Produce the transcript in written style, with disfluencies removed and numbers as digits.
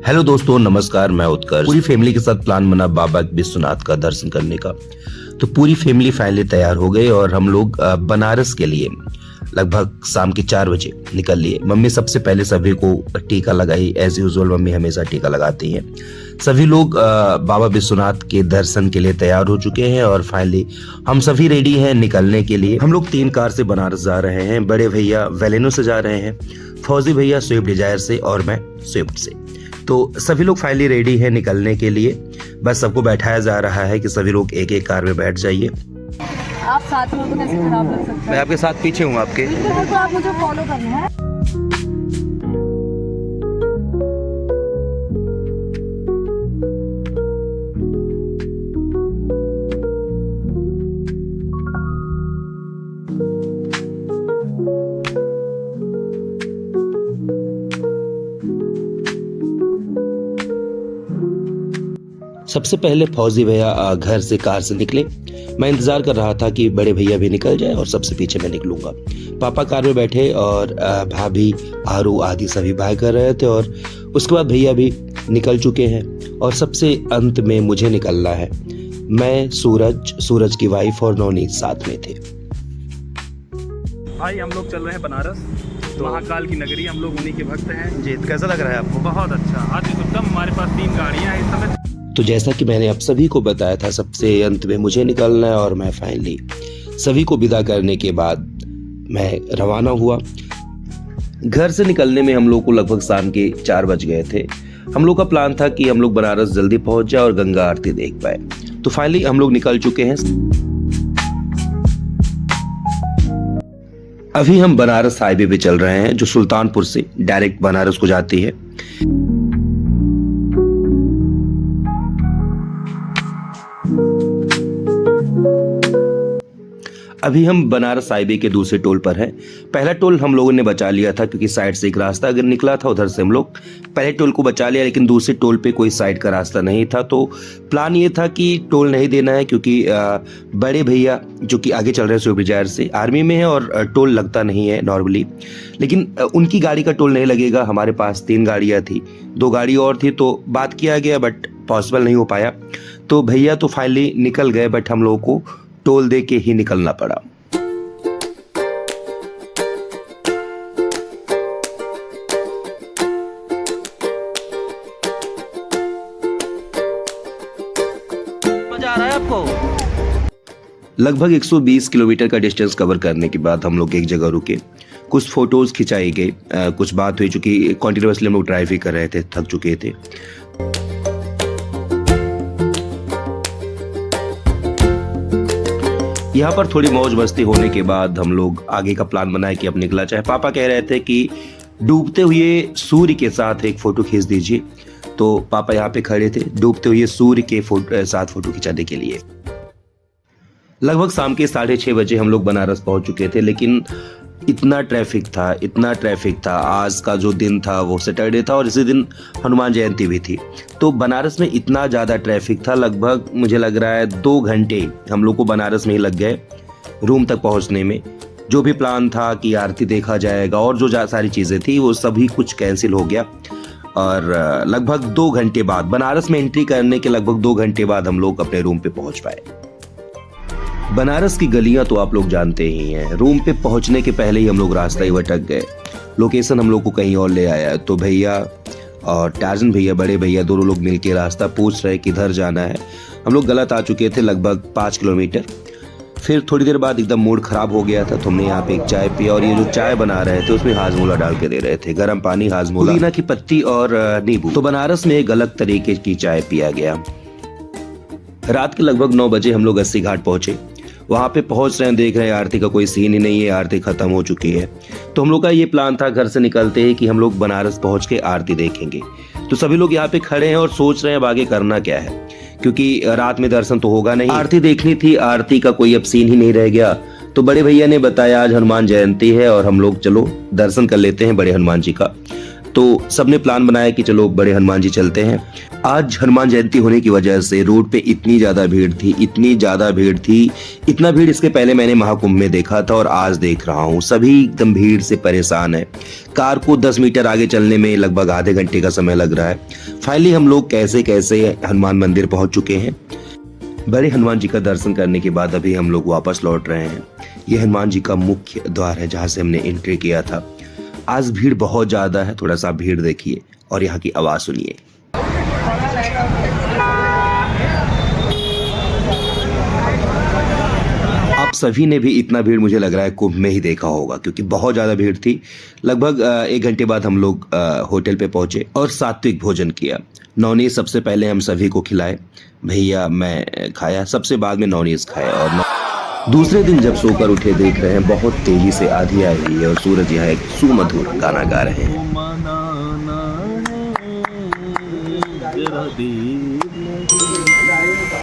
Hello दोस्तों, नमस्कार। मैं उत्कर्ष। पूरी फैमिली के साथ प्लान बना बाबा विश्वनाथ का दर्शन करने का। तो पूरी फैमिली फाइनली तैयार हो गई और हम लोग बनारस के लिए लगभग शाम के 4 बजे निकल लिए। मम्मी सबसे पहले सभी को टीका लगाई। एज यूजुअल मम्मी हमेशा टीका लगाती हैं। सभी लोग बाबा विश्वनाथ के दर्शन के लिए तैयार हो चुके हैं और फाइनली हम सभी रेडी हैं निकलने के लिए। हम लोग 3 कार से बनारस जा रहे हैं। बड़े भैया वेलेनो से जा रहे हैं, फौजी भैया स्विफ्ट डिजायर से और मैं स्विफ्ट से। तो सभी लोग फाइनली रेडी हैं निकलने के लिए। बस सबको बैठाया जा रहा है कि सभी लोग एक एक कार में बैठ जाइए। आप साथ में तो कैसे खराब लग सकता है? मैं आपके साथ पीछे हूँ आपके। तो आप मुझे फॉलो करना है। सबसे पहले फौजी भैया घर से कार से निकले। मैं इंतजार कर रहा था कि बड़े भैया भी निकल जाए और सबसे पीछे मैं निकलूंगा। पापा कार में बैठे और भाभी आरू आदि सभी बाय कर रहे थे और उसके बाद भैया भी निकल चुके हैं और सबसे अंत में मुझे निकलना है। मैं सूरज की वाइफ और नौनी साथ में थे। भाई हम लोग चल रहे हैं बनारस, तो महाकाल की नगरी। हम लोग उन्हीं के भक्त हैं जी, कैसा लग रहा है आपको? बहुत अच्छा। अति उत्तम। हमारे पास 3 गाड़ियां हैं इस समय। तो जैसा कि मैंने आप सभी को बताया था, सबसे अंत में मुझे निकलना है और मैं फाइनली सभी को विदा करने के बाद मैं रवाना हुआ। घर से निकलने में हम लोग को लगभग शाम के 4 बज गए थे। हम लोग का प्लान था कि हम लोग बनारस जल्दी पहुंच जाए और गंगा आरती देख पाए। तो फाइनली हम लोग निकल चुके हैं। अभी हम बनारस हाईवे पे चल रहे हैं जो सुल्तानपुर से डायरेक्ट बनारस को जाती है। अभी हम बनारस हाईवे के दूसरे टोल पर हैं। पहला टोल हम लोगों ने बचा लिया था क्योंकि साइड से एक रास्ता अगर निकला था, उधर से हम लोग पहले टोल को बचा लिया, लेकिन दूसरे टोल पे कोई साइड का रास्ता नहीं था। तो प्लान ये था कि टोल नहीं देना है क्योंकि बड़े भैया जो कि आगे चल रहे हैं स्विफ्ट डिजायर से, आर्मी में है और टोल लगता नहीं है नॉर्मली, लेकिन उनकी गाड़ी का टोल नहीं लगेगा। हमारे पास 3 गाड़ियाँ थी, 2 गाड़ी और थी, तो बात किया गया बट पॉसिबल नहीं हो पाया। तो भैया तो फाइनली निकल गए बट हम लोगों को टोल दे के ही निकलना पड़ा। मजा आ रहा है आपको? लगभग 120 किलोमीटर का डिस्टेंस कवर करने के बाद हम लोग एक जगह रुके। कुछ फोटोज खिंचाई गई, कुछ बात हुई, चूंकि कॉन्टिन्यूसली हम लोग ड्राइव ही कर रहे थे, थक चुके थे। यहाँ पर थोड़ी मौज मस्ती होने के बाद हम लोग आगे का प्लान बनाए कि अब निकला जाए। पापा कह रहे थे कि डूबते हुए सूर्य के साथ एक फोटो खींच दीजिए। तो पापा यहाँ पे खड़े थे डूबते हुए सूर्य के साथ फोटो खिंचाने के लिए। लगभग शाम के 6:30 बजे हम लोग बनारस पहुंच चुके थे, लेकिन इतना ट्रैफिक था। आज का जो दिन था वो सैटरडे था और इसी दिन हनुमान जयंती भी थी। तो बनारस में इतना ज़्यादा ट्रैफिक था, लगभग मुझे लग रहा है 2 घंटे हम लोग को बनारस में ही लग गए रूम तक पहुंचने में। जो भी प्लान था कि आरती देखा जाएगा और जो सारी चीज़ें थी वो सभी कुछ कैंसिल हो गया। और लगभग 2 घंटे बाद, बनारस में एंट्री करने के लगभग 2 घंटे बाद हम लोग अपने रूम पे पहुंच पाए। बनारस की गलियां तो आप लोग जानते ही हैं। रूम पे पहुंचने के पहले ही हम लोग रास्ता ही भटक गए। लोकेशन हम लोग को कहीं और ले आया। तो भैया और टार्जन भैया, बड़े भैया, दोनों लोग मिलके रास्ता पूछ रहे किधर जाना है। हम लोग गलत आ चुके थे लगभग 5 किलोमीटर। फिर थोड़ी देर बाद एकदम मूड खराब हो गया था, तो हमने यहाँ पे एक चाय पिया और ये जो चाय बना रहे थे उसमें हाजमोला डाल के दे रहे थे, गर्म पानी, हाजमोला, पुदीना की पत्ती और नींबू। तो बनारस में एक अलग तरीके की चाय पिया गया। रात के लगभग 9 बजे हम लोग 80 घाट पहुंचे। वहां पे पहुंच रहे हैं, देख रहे हैं आरती का कोई सीन ही नहीं है, आरती खत्म हो चुकी है। तो हम लोग का ये प्लान था घर से निकलते ही कि हम लोग बनारस पहुंच के आरती देखेंगे। तो सभी लोग यहाँ पे खड़े हैं और सोच रहे हैं अब आगे करना क्या है, क्योंकि रात में दर्शन तो होगा नहीं। आरती देखनी थी, आरती का कोई अब सीन ही नहीं रह गया। तो बड़े भैया ने बताया आज हनुमान जयंती है और हम लोग चलो दर्शन कर लेते हैं बड़े हनुमान जी का। तो सबने प्लान बनाया कि चलो बड़े हनुमान जी चलते हैं। आज हनुमान जयंती होने की वजह से रोड पे इतनी ज्यादा भीड़ थी, इतना भीड़ इसके पहले मैंने महाकुंभ में देखा था और आज देख रहा हूँ। सभी एकदम भीड़ से परेशान है। कार को 10 मीटर आगे चलने में लगभग आधे घंटे का समय लग रहा है। फाइनली हम लोग कैसे कैसे हनुमान मंदिर पहुंच चुके हैं। बड़े हनुमान जी का दर्शन करने के बाद अभी हम लोग वापस लौट रहे हैं। ये हनुमान जी का मुख्य द्वार है जहां से हमने एंट्री किया था। आज भीड़ बहुत ज्यादा है, थोड़ा सा भीड़ देखिए और यहाँ की आवाज सुनिए। आप सभी ने भी इतना भीड़ मुझे लग रहा है कुंभ में ही देखा होगा, क्योंकि बहुत ज़्यादा भीड़ थी। लगभग 1 घंटे बाद हम लोग होटल पे पहुंचे और सात्विक भोजन किया। नॉनवेज सबसे पहले हम सभी को खिलाए, भैया मैं खाया, सबसे बाद में नॉनवेज खाया। और दूसरे दिन जब सोकर उठे देख रहे हैं बहुत तेजी से आधी आ रही है और सूरज यहाँ एक सुमधुर गाना गा रहे हैं।